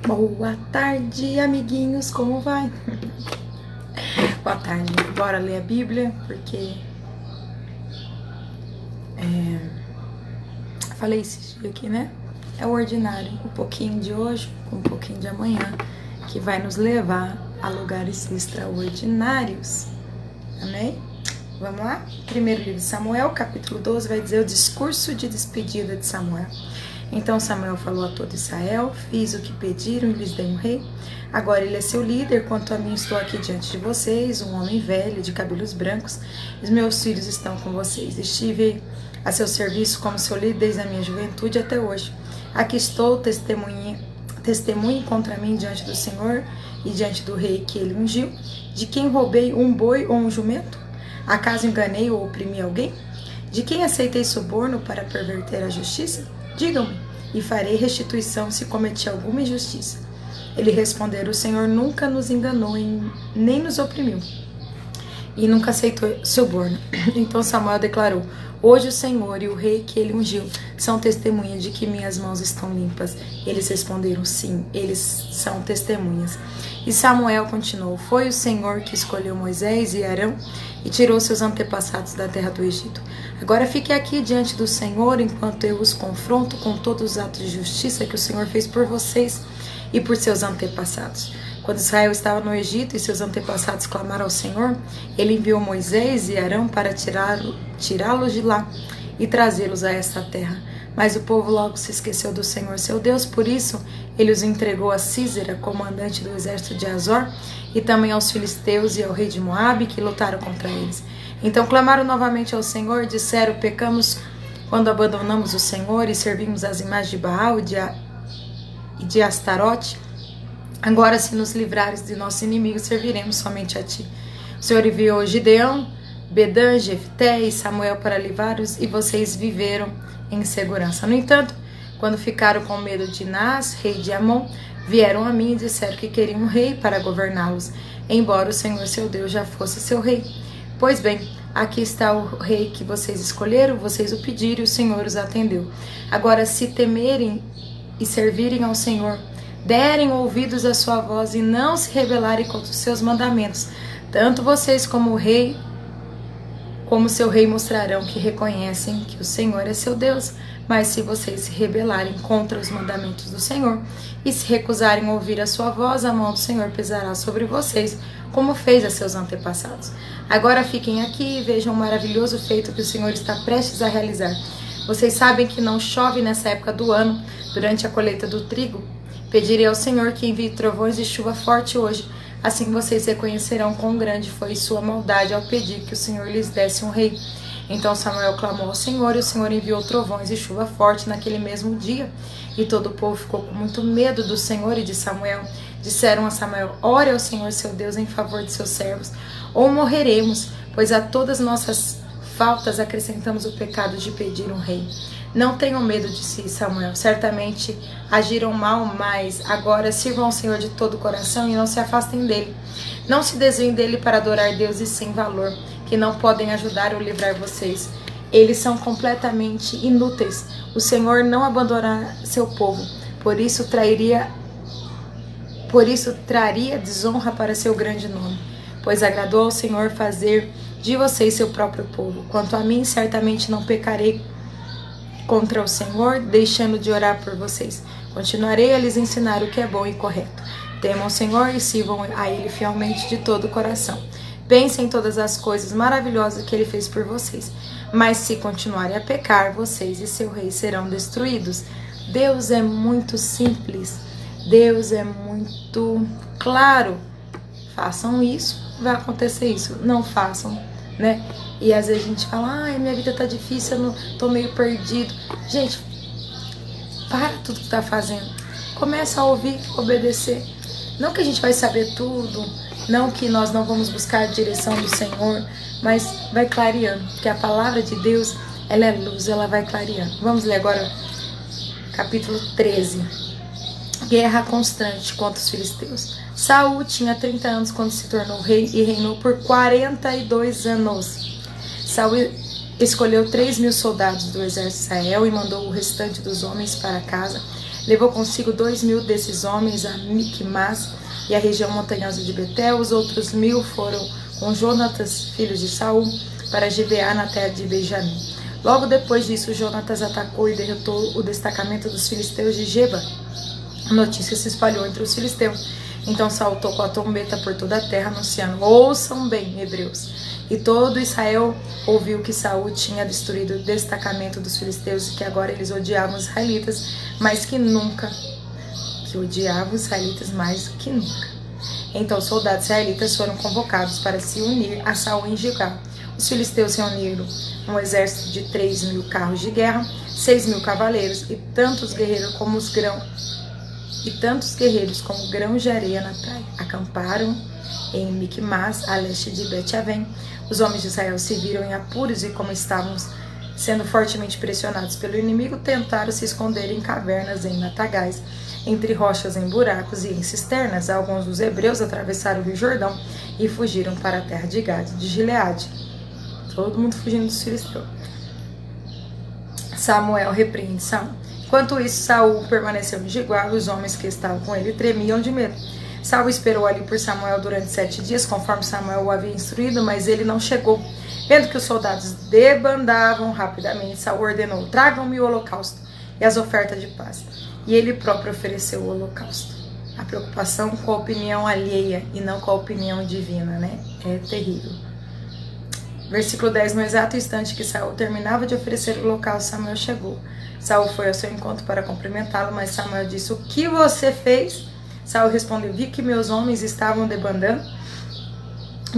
Boa tarde, amiguinhos, como vai? Boa tarde, bora ler a Bíblia, porque falei esse dia aqui, né? É o ordinário, um pouquinho de hoje, com um pouquinho de amanhã, que vai nos levar a lugares extraordinários, amém? Vamos lá? Primeiro livro de Samuel, capítulo 12, vai dizer o discurso de despedida de Samuel. Então Samuel falou a todo Israel: fiz o que pediram e lhes dei um rei. Agora ele é seu líder, quanto a mim estou aqui diante de vocês, um homem velho, de cabelos brancos. Os meus filhos estão com vocês. Estive a seu serviço como seu líder desde a minha juventude até hoje. Aqui estou, testemunhe contra mim diante do Senhor e diante do rei que ele ungiu. De quem roubei um boi ou um jumento? Acaso enganei ou oprimi alguém? De quem aceitei suborno para perverter a justiça? Digam-me, e farei restituição se cometi alguma injustiça. Ele respondeu: o Senhor nunca nos enganou nem nos oprimiu, e nunca aceitou suborno. Então Samuel declarou: hoje o Senhor e o rei que ele ungiu são testemunhas de que minhas mãos estão limpas. Eles responderam: sim, eles são testemunhas. E Samuel continuou: foi o Senhor que escolheu Moisés e Arão e tirou seus antepassados da terra do Egito. Agora fique aqui diante do Senhor enquanto eu os confronto com todos os atos de justiça que o Senhor fez por vocês e por seus antepassados. Quando Israel estava no Egito e seus antepassados clamaram ao Senhor, ele enviou Moisés e Arão para tirá-los de lá e trazê-los a esta terra. Mas o povo logo se esqueceu do Senhor seu Deus, por isso ele os entregou a Sísera, comandante do exército de Azor, e também aos filisteus e ao rei de Moabe, que lutaram contra eles. Então clamaram novamente ao Senhor, disseram: pecamos quando abandonamos o Senhor e servimos as imagens de Baal e de Astarote. Agora, se nos livrares de nossos inimigos, serviremos somente a ti. O Senhor enviou Gideão, Bedã, Jefté e Samuel para livrar-os, e vocês viveram em segurança. No entanto, quando ficaram com medo de Nas, rei de Amon, vieram a mim e disseram que queriam um rei para governá-los, embora o Senhor seu Deus já fosse seu rei. Pois bem, aqui está o rei que vocês escolheram, vocês o pediram e o Senhor os atendeu. Agora, se temerem e servirem ao Senhor, derem ouvidos à sua voz e não se rebelarem contra os seus mandamentos, tanto vocês como o rei, como seu rei, mostrarão que reconhecem que o Senhor é seu Deus. Mas se vocês se rebelarem contra os mandamentos do Senhor e se recusarem a ouvir a sua voz, a mão do Senhor pesará sobre vocês, como fez a seus antepassados. Agora fiquem aqui e vejam o maravilhoso feito que o Senhor está prestes a realizar. Vocês sabem que não chove nessa época do ano, durante a colheita do trigo. Pedirei ao Senhor que envie trovões e chuva forte hoje. Assim vocês reconhecerão quão grande foi sua maldade ao pedir que o Senhor lhes desse um rei. Então Samuel clamou ao Senhor, e o Senhor enviou trovões e chuva forte naquele mesmo dia. E todo o povo ficou com muito medo do Senhor e de Samuel. Disseram a Samuel: ore ao Senhor seu Deus em favor de seus servos, ou morreremos, pois a todas nossas faltas acrescentamos o pecado de pedir um rei. Não tenham medo de si, Samuel. Certamente agiram mal, mas agora sirvam ao Senhor de todo o coração e não se afastem dele. Não se desviem dele para adorar deuses sem valor, que não podem ajudar ou livrar vocês. Eles são completamente inúteis. O Senhor não abandonará seu povo. Por isso traria desonra para seu grande nome. Pois agradou ao Senhor fazer de vocês seu próprio povo. Quanto a mim, certamente não pecarei contra o Senhor, deixando de orar por vocês. Continuarei a lhes ensinar o que é bom e correto. Temam o Senhor e sirvam a Ele fielmente de todo o coração. Pensem em todas as coisas maravilhosas que Ele fez por vocês. Mas se continuarem a pecar, vocês e seu rei serão destruídos. Deus é muito simples. Deus é muito claro. Façam isso, vai acontecer isso. Não façam, né? E às vezes a gente fala: ai, minha vida tá difícil, eu tô meio perdido. Gente, para tudo que tá fazendo. Começa a ouvir, obedecer. Não que a gente vai saber tudo, não que nós não vamos buscar a direção do Senhor, mas vai clareando, porque a palavra de Deus, ela é luz, ela vai clareando. Vamos ler agora capítulo 13. Guerra constante contra os filisteus. Saul tinha 30 anos quando se tornou rei e reinou por 42 anos. Saul escolheu 3.000 soldados do exército de Israel e mandou o restante dos homens para casa. Levou consigo 2.000 desses homens a Miquimás e a região montanhosa de Betel. Os outros 1.000 foram com Jonatas, filho de Saul, para Gibeá, na terra de Benjamim. Logo depois disso, Jonatas atacou e derrotou o destacamento dos filisteus de Geba. A notícia se espalhou entre os filisteus. Então Saul tocou a trombeta por toda a terra, anunciando: ouçam bem, hebreus. E todo Israel ouviu que Saul tinha destruído o destacamento dos filisteus e que agora eles odiavam os israelitas mais que nunca. Então os soldados israelitas foram convocados para se unir a Saul em Gilgal. Os filisteus reuniram um exército de 3.000 carros de guerra, 6.000 cavaleiros e tantos guerreiros como grãos de areia na praia. Acamparam em Miquimás, a leste de Bet-Aven. Os homens de Israel se viram em apuros e, como estavam sendo fortemente pressionados pelo inimigo, tentaram se esconder em cavernas, em matagais, entre rochas, em buracos e em cisternas. Alguns dos hebreus atravessaram o rio Jordão e fugiram para a terra de Gade, de Gileade. Todo mundo fugindo dos filisteus. Samuel repreende Saul. Enquanto isso, Saul permaneceu em Gilgal e os homens que estavam com ele tremiam de medo. Saul esperou ali por Samuel durante 7 dias, conforme Samuel o havia instruído, mas ele não chegou. Vendo que os soldados debandavam rapidamente, Saul ordenou: tragam-me o holocausto e as ofertas de paz. E ele próprio ofereceu o holocausto. A preocupação com a opinião alheia e não com a opinião divina, né? É terrível. Versículo 10. No exato instante que Saul terminava de oferecer o holocausto, Samuel chegou. Saul foi ao seu encontro para cumprimentá-lo, mas Samuel disse: o que você fez? Saul respondeu: vi que meus homens estavam debandando,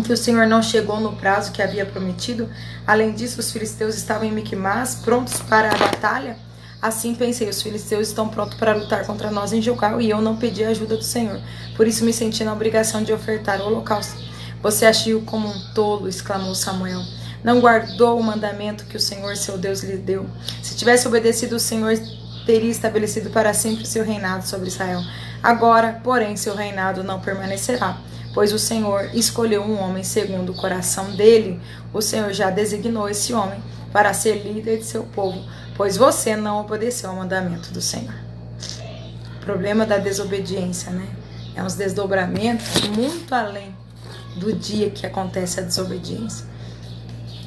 que o Senhor não chegou no prazo que havia prometido. Além disso, os filisteus estavam em Miquimás, prontos para a batalha. Assim pensei: os filisteus estão prontos para lutar contra nós em Gilgal, e eu não pedi a ajuda do Senhor. Por isso me senti na obrigação de ofertar o holocausto. Você agiu como um tolo, exclamou Samuel. Não guardou o mandamento que o Senhor, seu Deus, lhe deu. Se tivesse obedecido, o Senhor teria estabelecido para sempre o seu reinado sobre Israel. Agora, porém, seu reinado não permanecerá, pois o Senhor escolheu um homem segundo o coração dele. O Senhor já designou esse homem para ser líder de seu povo, pois você não obedeceu ao mandamento do Senhor. O problema da desobediência, né? É uns desdobramentos muito além do dia que acontece a desobediência.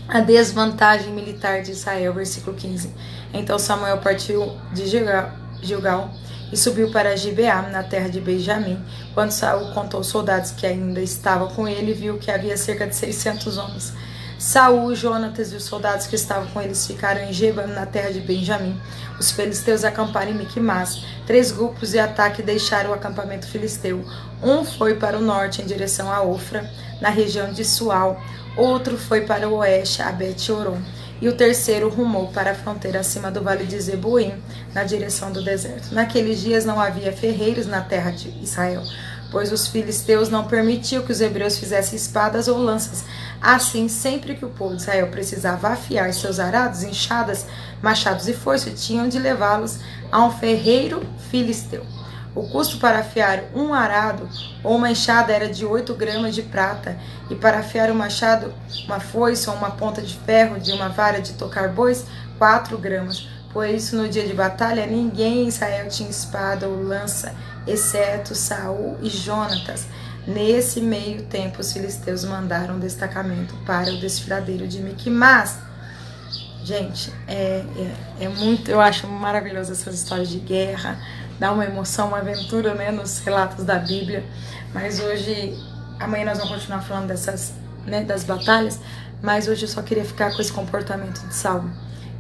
A desvantagem militar de Israel, versículo 15. Então Samuel partiu de Gilgal e subiu para Gibeá, na terra de Benjamim. Quando Saul contou os soldados que ainda estavam com ele, viu que havia cerca de 600 homens. Saul, Jonatas e os soldados que estavam com eles ficaram em Geba, na terra de Benjamim. Os filisteus acamparam em Miquimás. 3 grupos de ataque deixaram o acampamento filisteu. Um foi para o norte, em direção a Ofra, na região de Sual. Outro foi para o oeste, a Bet-Horon. E o terceiro rumou para a fronteira acima do vale de Zeboim, na direção do deserto. Naqueles dias não havia ferreiros na terra de Israel, pois os filisteus não permitiam que os hebreus fizessem espadas ou lanças. Assim, sempre que o povo de Israel precisava afiar seus arados, enxadas, machados e foice, tinham de levá-los a um ferreiro filisteu. O custo para afiar um arado ou uma enxada era de 8 gramas de prata, e para afiar um machado, uma foice ou uma ponta de ferro de uma vara de tocar bois, 4 gramas. Por isso, no dia de batalha, ninguém em Israel tinha espada ou lança, exceto Saul e Jonatas. Nesse meio tempo, os filisteus mandaram um destacamento para o desfiladeiro de Miquimás. Gente, é muito, eu acho maravilhoso essas histórias de guerra. Dá uma emoção, uma aventura, né, nos relatos da Bíblia. Mas hoje, amanhã nós vamos continuar falando dessas, né, das batalhas. Mas hoje eu só queria ficar com esse comportamento de Saul,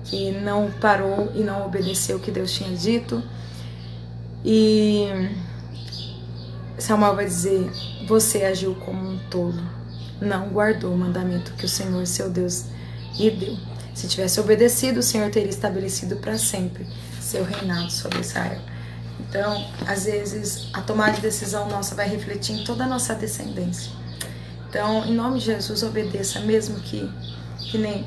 que não parou e não obedeceu o que Deus tinha dito. E Samuel vai dizer: você agiu como um tolo, não guardou o mandamento que o Senhor, seu Deus, lhe deu. Se tivesse obedecido, o Senhor teria estabelecido para sempre seu reinado sobre Israel. Então, às vezes, a tomada de decisão nossa vai refletir em toda a nossa descendência. Então, em nome de Jesus, obedeça, mesmo que nem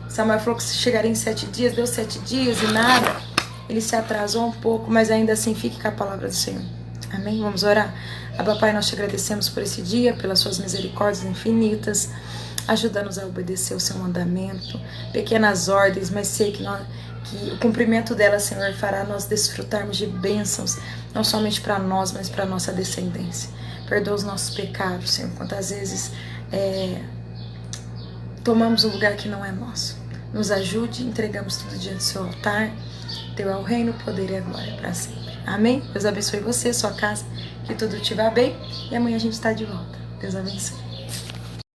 Samuel falou que se chegaria em 7 dias, deu 7 dias e nada. Ele se atrasou um pouco, mas ainda assim fique com a palavra do Senhor. Amém? Vamos orar? Abba, Pai, nós te agradecemos por esse dia, pelas suas misericórdias infinitas. Ajuda-nos a obedecer o seu mandamento, pequenas ordens, mas sei que o cumprimento dela, Senhor, fará nós desfrutarmos de bênçãos, não somente para nós, mas para nossa descendência. Perdoa os nossos pecados, Senhor, quantas vezes tomamos um lugar que não é nosso. Nos ajude, entregamos tudo diante do seu altar. Teu é o reino, o poder e a glória para sempre. Amém? Deus abençoe você, sua casa, que tudo te vá bem. E amanhã a gente está de volta. Deus abençoe.